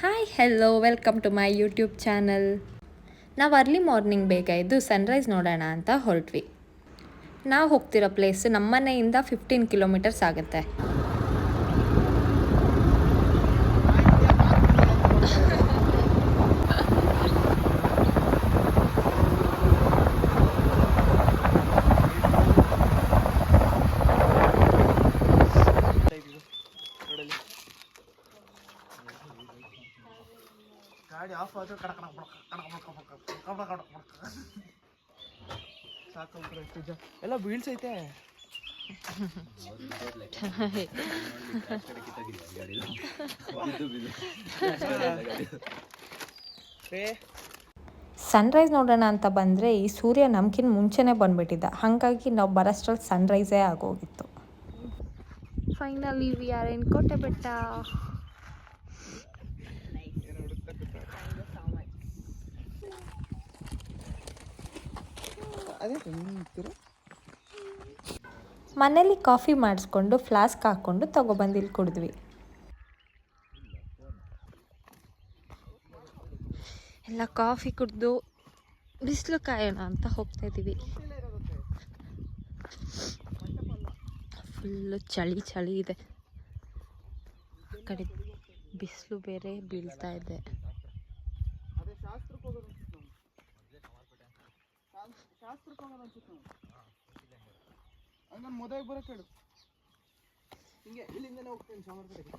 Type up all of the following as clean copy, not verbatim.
Hi hello welcome to my YouTube channel. ನಾವು early morning ಬೇಗ ಎದ್ದು ಸನ್ರೈಸ್ ನೋಡೋಣ ಅಂತ ಹೊರಟ್ವಿ. ನಾವು ಹೋಗ್ತಿರೋ ಪ್ಲೇಸ್ ನಮ್ಮ ಮನೆಯಿಂದ 15 ಕಿಲೋಮೀಟರ್ಸ್ ಆಗುತ್ತೆ. ಗಾಡಿ ಆಫ್ ಆದ್ರೆ ಸಾಕು ಎಲ್ಲ ಬೀಳ್ಸೈತೆ. ಸನ್ರೈಸ್ ನೋಡೋಣ ಅಂತ ಬಂದರೆ ಈ ಸೂರ್ಯ ನಮ್ಗಿಂತ ಮುಂಚೆನೇ ಬಂದ್ಬಿಟ್ಟಿದ್ದ, ಹಾಗಾಗಿ ನಾವು ಬರೋಷ್ಟ್ರಲ್ಲಿ ಸನ್ರೈಸೇ ಆಗೋಗಿತ್ತು. ಫೈನಲಿ ವಿ ಆರ್ ಇನ್ ಕೋಟೆ ಬೆಟ್ಟ. ಮನೇಲಿ ಕಾಫಿ ಮಾಡಿಸ್ಕೊಂಡು ಫ್ಲಾಸ್ಕ್ ಹಾಕ್ಕೊಂಡು ತಗೊಬಂದು ಇಲ್ಲಿ ಕುಡಿದ್ವಿ. ಎಲ್ಲ ಕಾಫಿ ಕುಡಿದು ಬಿಸಿಲು ಕಾಯೋಣ ಅಂತ ಹೋಗ್ತಾ ಇದ್ದೀವಿ. ಫುಲ್ಲು ಚಳಿ ಚಳಿ ಇದೆ. ಆ ಕಡೆ ಬಿಸಿಲು ಬೇರೆ ಬೀಳ್ತಾ ಇದೆ. ಮೊದಲು ಬರೋ ಕೇಳು, ಹಿಂಗೆ ಇಲ್ಲಿಂದನೇ ಹೋಗ್ತೀನಿ ಸಾಮರ್ ಕಡೆಗೆ.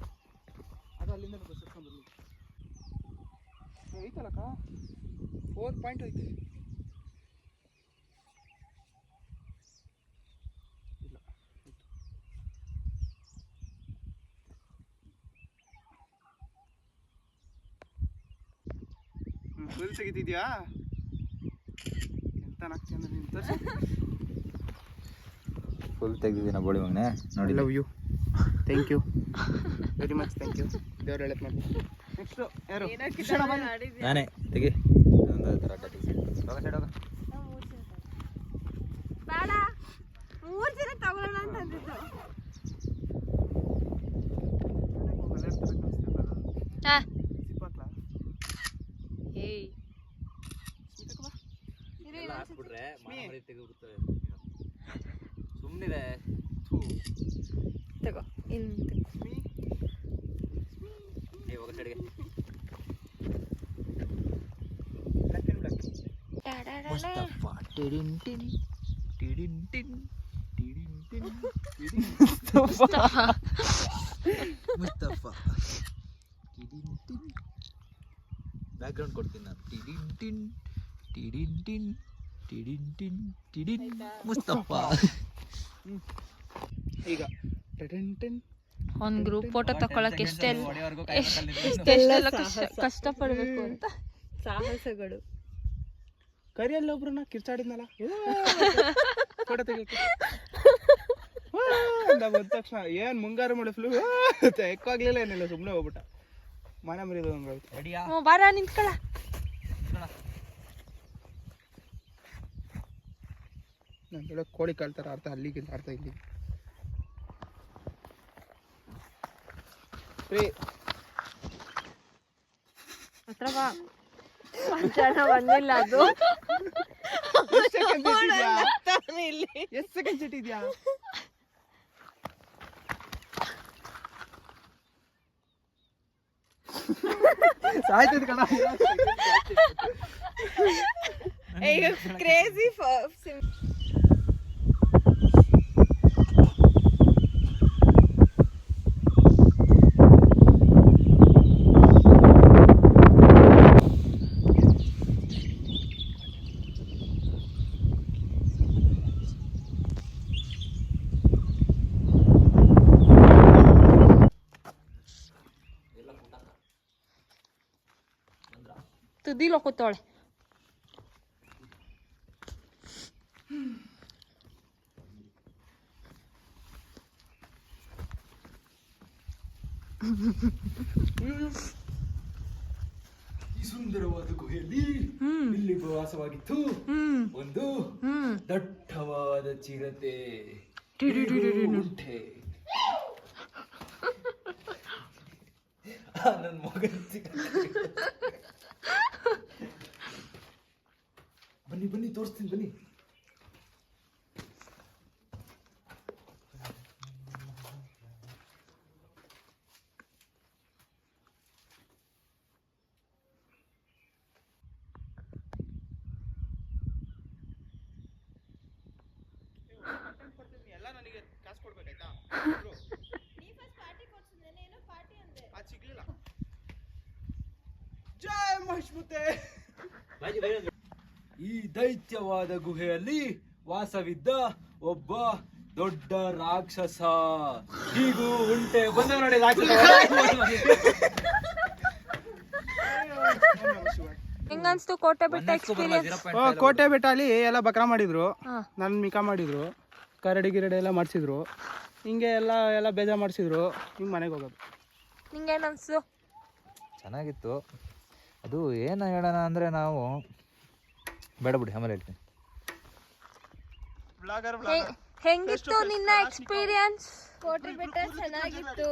ಅದು ಅಲ್ಲಿಂದ ಬಸ್ಕೊಂಡ್ಬರ್ಲಿ ಐತಲ್ಲಕ್ಕ, 4 ಪಾಯಿಂಟ್ ಐತೆ. ಇಲ್ಲ ಫುಲ್ ತೆಗಿತಿದ್ಯಾ ಎಂತ ನಾಗ್ತಿ ಅಂದ್ರೆ ನೀನು ತೋರಿಸಿ. ಫುಲ್ ತೆಗ್ದಿದ್ದೀನ ಬೋಳಿ ಮಗನೆ ನೋಡಿ. Love you, thank you very much, thank you. ದೇವ್ರು ಹೇಳತ್ ಮಾಡಿ. ನೆಕ್ಸ್ಟ್ ಯಾರು? ನಾನೇ ತೆಗಿ. ಬೇಡ, 3 ದಿನ ತಗೊಳ್ಳೋಣ ಅಂತ ಅಂದಿದ್ದು. ಸುಮ್ಮನಿದೆ ತಗೋ ಇನ್ನು ಬ್ಯಾಕ್ಗ್ರೌಂಡ್ ಕೊಡ್ತೀನಿ ನಾನು. ಮುಸ್ತಫಾ. ಈಗ ಒಂದು ಗ್ರೂಪ್ ಫೋಟೋ ತಗೊಳಕ್ಕೆ ಎಷ್ಟೆಲ್ಲ ಕಷ್ಟಪಡಬೇಕು ಅಂತ ಸಾಹಸಗಳು. ಕರಿಯಲ್ಲಿ ಒಬ್ರನ್ನ ಕಿರ್ಚಾಡಿದ್ನಲ್ಲ ಫೋಟೋ ತೆಗಿಯಕ್ಕೆ ಬಂದ ತಕ್ಷಣ ಏನ್ ಮುಂಗಾರು ಮಳೆ ಫ್ಲೂ ಎಕ್ಕಾಗ್ಲಿಲ್ಲ, ಏನಿಲ್ಲ, ಸುಮ್ಮನೆ ಹೋಗ್ಬಿಟ್ಟ. ಮನೆ ಮರಿದು ಹಂಗಾಯ್ತು. ಬಾರ ನಿಂತ್ಕೊಳ. ನಾನು ಹೇಳೋ ಕೋಳಿ ಕಾಳ್ತಾರ ಅರ್ಥ ಅಲ್ಲಿಗೆ ಅರ್ಥ ಇಲ್ಲಿ. ಹತ್ರ ಬಾ. ಬಂದಿಲ್ಲ ಅದು. ಎಷ್ಟು ಸೆಕೆಂಡ್ ಸಿಟ್ಟಿದ್ಯಾ? ಸಾಯ್ತದ ಕಣ. ಈಗ ಕ್ರೇಜಿ ತುದಿಲೋ ಕೂತೋಳೆ. ಈ ಸುಂದರವಾದ ಗುಹೆಯಲ್ಲಿ ಇಲ್ಲಿ ವಾಸವಾಗಿತ್ತು ಒಂದು ದಟ್ಟವಾದ ಚಿರತೆ. ಉಂಟೆ ನನ್ನ ಮಗ ಬನ್ನಿ ಬನ್ನಿ ತೋರಿಸ್ತೀನಿ ಬನ್ನಿ. ಎಲ್ಲ ನನಗೆ ಕಾಸು ಕೊಡ್ಬೇಕಾಯ್ತಾ? ಅದು ಸಿಗ್ಲಿಲ್ಲ. ಜೈ ಮಹಿಷ್ಮುತೆ. ಈ ದೈತ್ಯವಾದ ಗುಹೆಯಲ್ಲಿ ವಾಸವಿದ್ದ ಒಬ್ಬ ದೊಡ್ಡ ರಾಕ್ಷಸ. ಹೀಗೂ ಉಂಟೆ ಬಂದ ನೋಡಿ ಹೆಂಗನ್ಸ್ತು ಕೋಟೆ ಬೆಟ್ಟ ಎಕ್ಸ್ಪೀರಿಯನ್ಸ್? ಕೋಟೆ ಬೆಟ್ಟ ಅಲ್ಲಿ ಎಲ್ಲ ಬಕ್ರಾ ಮಾಡಿದ್ರು, ನನ್ನ ಮಿಕಾ ಮಾಡಿದ್ರು, ಕರಡಿ ಗಿರಡಿ ಎಲ್ಲ ಮಾಡಿಸಿದ್ರು, ಹಿಂಗೆ ಎಲ್ಲ ಬೇಜಾರು ಮಾಡಿಸಿದ್ರು. ಹಿಂಗೆ ಮನೆಗೆ ಹೋಗೋದು. ನಿಂಗೇನು ಅನ್ಸ್ತು? ಚೆನ್ನಾಗಿತ್ತು. ಅದು ಏನು ಹೇಳೋಣ ಅಂದರೆ ನಾವು ಬೇಡ ಬಿಡಿ ಆಮೇಲೆ ಹೇಳ್ತೀನಿ. ಹೆಂಗಿತ್ತು ನಿನ್ನ ಎಕ್ಸ್ಪೀರಿಯನ್ಸ್? ಕೋಟೆ ಬೆಟ್ಟ ಚೆನ್ನಾಗಿತ್ತು,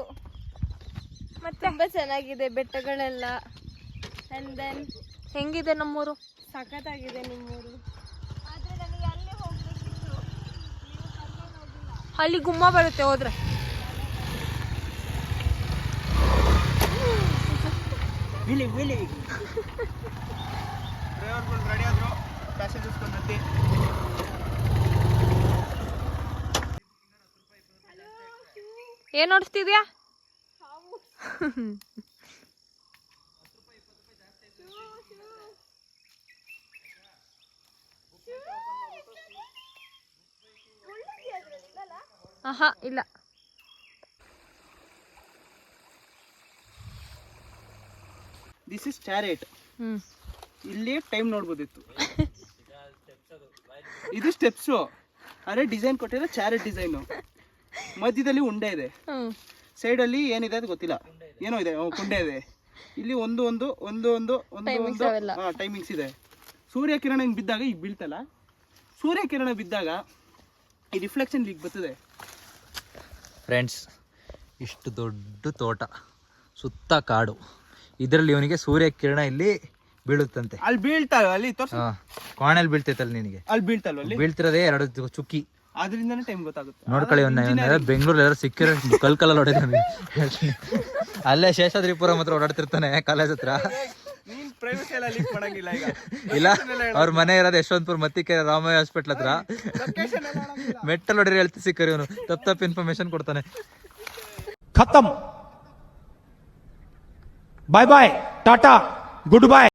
ಮತ್ತೆ ತುಂಬಾ ಚೆನ್ನಾಗಿದೆ ಬೆಟ್ಟಗಳೆಲ್ಲ. ಅಂಡ್ ದೆನ್ ಹೆಂಗಿದೆ ನಮ್ಮೂರು? ಸಖತ್ತಾಗಿದೆ ನಿಮ್ಮೂರು. ಆದ್ರೆ ನನಗೆ ಅಲ್ಲೇ ಹೋಗ್ಬೇಕಿತ್ತು, ಅಲ್ಲಿ ಗುಮ್ಮ ಬರುತ್ತೆ ಹೋದ್ರೆ. ಡ್ರೈವರ್ಗಳು ರೆಡಿ ಆದ್ರು, ಪ್ಯಾಸೆಂಜರ್ಸ್ ಬಂದೈತಿ. ಏನ್ ನೋಡ್ತಿದ್ಯಾ? ಆಹಾ ಇಲ್ಲ. This is ಚಾರಿಟ್. ಇಲ್ಲಿ ಟೈಮ್ ನೋಡ್ಬೋದಿತ್ತು. ಇದು ಸ್ಟೆಪ್ಸು, ಅದೇ ಡಿಸೈನ್ ಕೊಟ್ಟಿರೋ ಚಾರಿಟ್ ಡಿಸೈನು. ಮಧ್ಯದಲ್ಲಿ ಉಂಡೆ ಇದೆ, ಸೈಡಲ್ಲಿ ಏನಿದೆ ಅದು ಗೊತ್ತಿಲ್ಲ, ಏನೋ ಇದೆ, ಕುಂಡೆ ಇದೆ. ಇಲ್ಲಿ ಒಂದು ಟೈಮಿಂಗ್ಸ್ ಇದೆ. ಸೂರ್ಯಕಿರಣ ಹಿಂಗೆ ಬಿದ್ದಾಗ ಈಗ ಬೀಳ್ತಲ್ಲ, ಸೂರ್ಯಕಿರಣ ಬಿದ್ದಾಗ ಈ ರಿಫ್ಲೆಕ್ಷನ್ ಈಗ ಬರ್ತದೆ. ಫ್ರೆಂಡ್ಸ್, ಇಷ್ಟು ದೊಡ್ಡ ತೋಟ, ಸುತ್ತ ಕಾಡು, ಇದರಲ್ಲಿ ಇವನಿಗೆ ಸೂರ್ಯಕಿರಣ ಇಲ್ಲಿ ಬೀಳುತ್ತಂತೆ. ಅಲ್ಲಿ ಬೀಳ್ತಾವ, ಅಲ್ಲಿ ತೋರ್ಸು. ಕೋಣೆಲ್ ಬೀಳ್ತೈತಲ್ಲ ನಿನಗೆ, ಅಲ್ಲಿ ಬೀಳ್ತಲ್ವ, ಅಲ್ಲಿ ಬೀಳ್ತಿರೋದೇ 2 ಚುಕ್ಕಿ. ಅದರಿಂದನೇ ಟೈಮ್ ಗೊತ್ತಾಗುತ್ತೆ. ನೋಡ್ಕೊಳ್ಳಿ, ಬೆಂಗಳೂರಲ್ಲಿ ಎಲ್ಲ ಸಿಕ್ಕಿರೋ ಕಲ್ಕಲ್ಲ ಹೊಡೆದ ಅಲ್ಲೇ ಶೇಷಾದ್ರಿಪುರ ಮಾತ್ರ ಓಡಾಡ್ತಿರ್ತಾನೆ ಕಾಲೇಜ್ ಹತ್ರ. ನೀನ್ ಪ್ರೈವೇಟ್ ಎಲ್ಲ ಲೀಕ್ ಮಾಡಂಗಿಲ್ಲ ಈಗ. ಇಲ್ಲ, ಅವ್ರ ಮನೆ ಇರೋದು ಯಶವಂತಪುರ ಮತ್ತಿಕೆರೆ ರಾಮಯ್ಯ ಹಾಸ್ಪಿಟ್ಲ್ ಹತ್ರ. ಮೆಟ್ಟಲ್ ಹೊಡೆರಿ ಹೇಳ್ತಿ ಸಿಕ್ಕರಿ ಇವನು, ತಪ್ಪು ಇನ್ಫಾರ್ಮೇಶನ್ ಕೊಡ್ತಾನೆ. खत्म. Bye bye, tata, good bye.